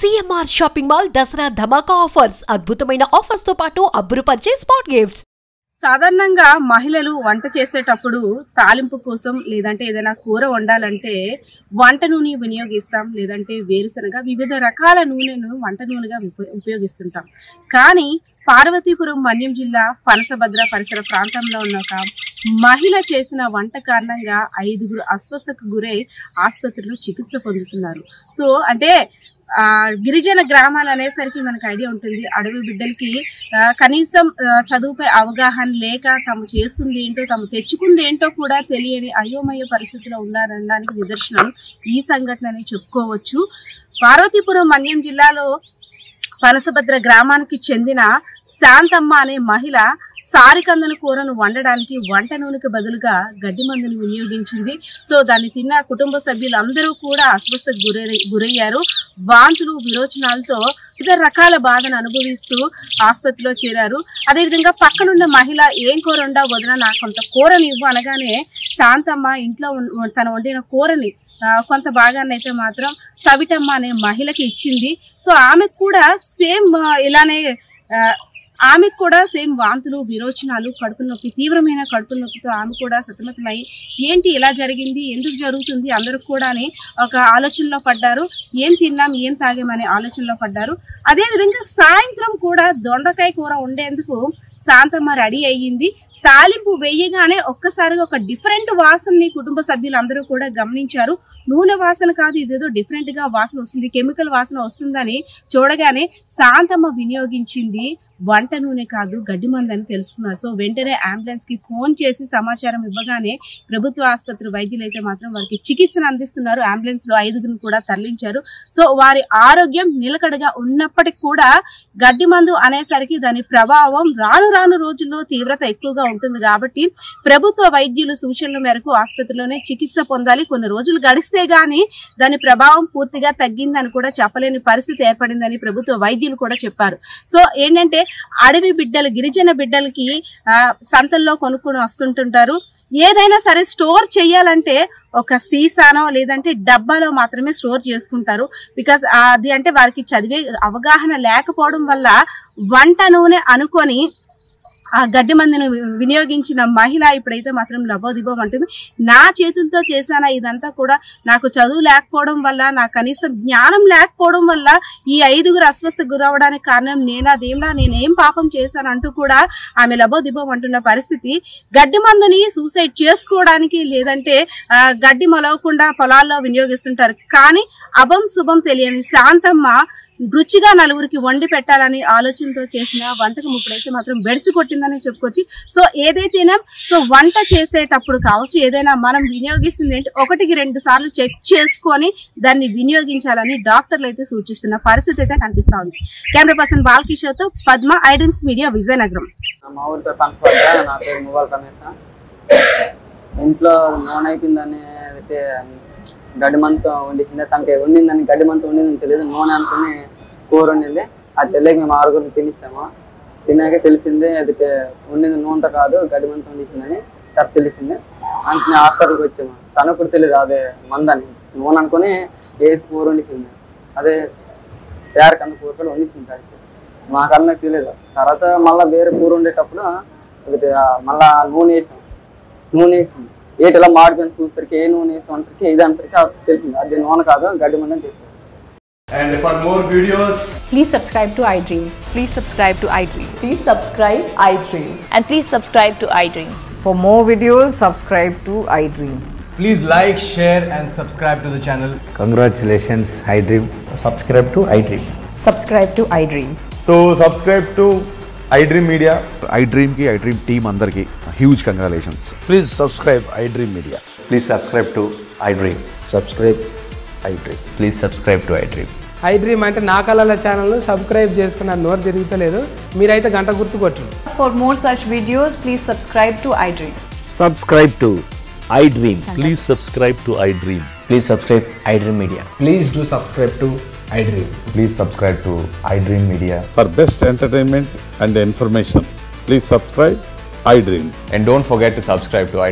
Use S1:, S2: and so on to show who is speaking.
S1: CMR shopping mall Dasara ధమాకా offers అద్భుతమైన offers తో పాటు అబ్బురుపరిచే స్పాట్ గిఫ్ట్స్.
S2: సాధారణంగా మహిళలు వంట చేసేటప్పుడు తాలింపు కోసం లేదంటే ఏదైనా కూర వండాలంటే వంట నూనె వినియోగిస్తాం, లేదంటే వేరుశనగ వివిధ రకాల నూనెను వంట నూనెగా ఉపయోగిస్తుంటాం. కానీ పార్వతీపురం మన్యం జిల్లా పనసభద్ర పరిసర ప్రాంతంలో ఉన్న ఒక మహిళ చేసిన వంట కారణంగా 5గురు అస్వస్థతకు గురై ఆసుపత్రిలో చికిత్స పొందుతున్నారు. సో అంటే గిరిజన గ్రామాలు అనేసరికి మనకు ఐడియా ఉంటుంది. అడవి బిడ్డలకి కనీసం చదువుపై అవగాహన లేక తాము చేస్తుంది ఏంటో, తాము తెచ్చుకుంది ఏంటో కూడా తెలియని అయోమయ పరిస్థితిలో ఉన్నారనడానికి నిదర్శనం ఈ సంఘటన అని చెప్పుకోవచ్చు. పార్వతీపురం మన్యం జిల్లాలో పనసభద్ర గ్రామానికి చెందిన శాంతమ్మ అనే మహిళ సారికందన కూరను వండడానికి వంట నూనెకి బదులుగా గడ్డి మందును వినియోగించింది. సో దాన్ని తిన్న కుటుంబ సభ్యులందరూ కూడా అస్వస్థతకు గురయ్యారు. వాంతులు, విరోచనాలతో వివిధ రకాల బాధను అనుభవిస్తూ ఆసుపత్రిలో చేరారు. అదేవిధంగా పక్కనున్న మహిళ ఏం కూర వండా వదిన, నాకు కొంత కూరని ఇవ్వు అనగానే శాంతమ్మ ఇంట్లో తను వండిన కూరని కొంత భాగాన్ని అయితే మాత్రం సవిటమ్మ అనే మహిళకి ఇచ్చింది. సో ఆమెకు కూడా సేమ్ వాంతులు, విరోచనాలు, కడుపు నొప్పి, తీవ్రమైన కడుపు నొప్పితో ఆమె కూడా సతమతమై ఏంటి ఇలా జరిగింది, ఎందుకు జరుగుతుంది, అందరూ కూడా ఒక ఆలోచనలో పడ్డారు. ఏం తిన్నాం, ఏం తాగామనే ఆలోచనలో పడ్డారు. అదేవిధంగా సాయంత్రం కూడా దొండకాయ కూర వండేందుకు శాంతమ్మ రెడీ అయ్యింది. తాలింపు వేయగానే ఒక్కసారిగా ఒక డిఫరెంట్ వాసనని కుటుంబ సభ్యులందరూ కూడా గమనించారు. నూనె వాసన కాదు, ఇదేదో డిఫరెంట్ గా వాసన వస్తుంది, కెమికల్ వాసన వస్తుందని చూడగానే శాంతమ్మ వినియోగించింది వంట నూనె కాదు గడ్డి మందని తెలుసుకున్నారు. సో వెంటనే అంబులెన్స్ కి ఫోన్ చేసి సమాచారం ఇవ్వగానే ప్రభుత్వ ఆసుపత్రి వైద్యులు అయితే మాత్రం వారికి చికిత్సను అందిస్తున్నారు. అంబులెన్స్ లో 5గురిని కూడా తరలించారు. సో వారి ఆరోగ్యం నిలకడగా ఉన్నప్పటికీ కూడా గడ్డి మందు అనేసరికి దాని ప్రభావం రాను రాను రోజుల్లో తీవ్రత ఎక్కువగా ఉంటుంది. కాబట్టి ప్రభుత్వ వైద్యులు సూచనల మేరకు ఆసుపత్రిలోనే చికిత్స పొందాలి. కొన్ని రోజులు గడిస్తే గానీ దాని ప్రభావం పూర్తిగా తగ్గిందని కూడా చెప్పలేని పరిస్థితి ఏర్పడిందని ప్రభుత్వ వైద్యులు కూడా చెప్పారు. సో ఏంటంటే అడవి బిడ్డలు, గిరిజన బిడ్డలకి సంతల్లో కొనుక్కొని వస్తుంటుంటారు. ఏదైనా సరే స్టోర్ చేయాలంటే ఒక సీసానో లేదంటే డబ్బాలో మాత్రమే స్టోర్ చేసుకుంటారు. బికాస్ అది అంటే వారికి చదివే అవగాహన లేకపోవడం వల్ల వంట నూనె అనుకొని ఆ గడ్డి మందును వినియోగించిన మహిళ ఇప్పుడైతే మాత్రం లబోదిబో అంటుంది. నా చేతులతో చేశానా ఇదంతా కూడా, నాకు చదువు లేకపోవడం వల్ల, నాకు కనీసం జ్ఞానం లేకపోవడం వల్ల ఈ 5గురు అస్వస్థకు గురవడానికి కారణం నేనేం పాపం చేశాను అంటూ కూడా ఆమె లబోదిబో అంటున్న పరిస్థితి. గడ్డి మందుని సూసైడ్ చేసుకోవడానికి లేదంటే గడ్డి మొలవకుండా పొలాల్లో వినియోగిస్తుంటారు. కానీ అభం శుభం తెలియని శాంతమ్మ రుచిగా నలుగురికి వండి పెట్టాలని ఆలోచనతో చేసిన వంటకం ఇప్పుడైతే మాత్రం బెడిసి కొట్టిందని చెప్పుకోవచ్చు. సో ఏదైతేనే వంట చేసేటప్పుడు కావచ్చు, ఏదైనా మనం వినియోగిస్తుంది ఏంటి 1-2 సార్లు చెక్ చేసుకొని దాన్ని వినియోగించాలని డాక్టర్లు అయితే సూచిస్తున్న పరిస్థితి అయితే కనిపిస్తా ఉంది. కెమెరా పర్సన్ బాలకిషోర్తో పద్మ, ఐడ్రీమ్స్ మీడియా, విజయనగరం.
S3: ఇంట్లో నూనె అయిపోయిందని గడ్డి మంతు వండించింది. తనకి వండిందని గడ్డి మంతు వండిందని తెలియదు, నూనె అనుకుని కూర వండింది. అది తెలియక మేము 6గురిని తినేసాము. తిన్నాక తెలిసింది అది వండింది నూనెతో కాదు గడ్డి మంతు వండించిందని తెలిసింది. అందుకని హాస్పిటల్కి వచ్చాము. తనకు కూడా తెలియదు అదే మందని, నూనె అనుకుని ఏ కూర వండించింది, అదే పేరకన్నా కూర కూడా వండించింది. మాకన్నా తెలియదు. తర్వాత మళ్ళీ వేరే కూర వండేటప్పుడు అది మళ్ళా నూనె వేసింది. ఏటిలా మాడిపోయిన చూసరికి ఏ నూనె వేసామనికి ఇది అంతరికి తెలిసింది అది నూనె కాదు గడ్డి మంది అని చెప్పారు.
S4: And for more videos,
S5: please subscribe to iDream.
S6: Please subscribe to iDream.
S5: Please subscribe iDream.
S6: And please subscribe to iDream.
S5: For more videos, subscribe to iDream.
S4: please like, share and subscribe to the channel.
S7: Congratulations, iDream.
S8: Subscribe to iDream.
S5: Subscribe to iDream.
S8: So subscribe to iDream Media.
S9: iDream team andarki huge congratulations.
S7: Please subscribe iDream Media.
S8: Please subscribe to iDream.
S7: Subscribe iDream.
S8: Please subscribe to iDream.
S10: iDream అంటే నా కళల ఛానల్ను subscribe చేసుకున్న నోరు తిరుగుతలేదు, మీరైతే గంట గుర్తు కొట్టండి.
S6: For more such videos, please subscribe to iDream.
S7: Subscribe to iDream.
S9: Please subscribe to iDream.
S8: Please subscribe iDream Media.
S10: Please do subscribe to iDream.
S8: Please subscribe to iDream Media.
S9: For best entertainment and information, please subscribe iDream.
S8: And don't forget to subscribe to iDream.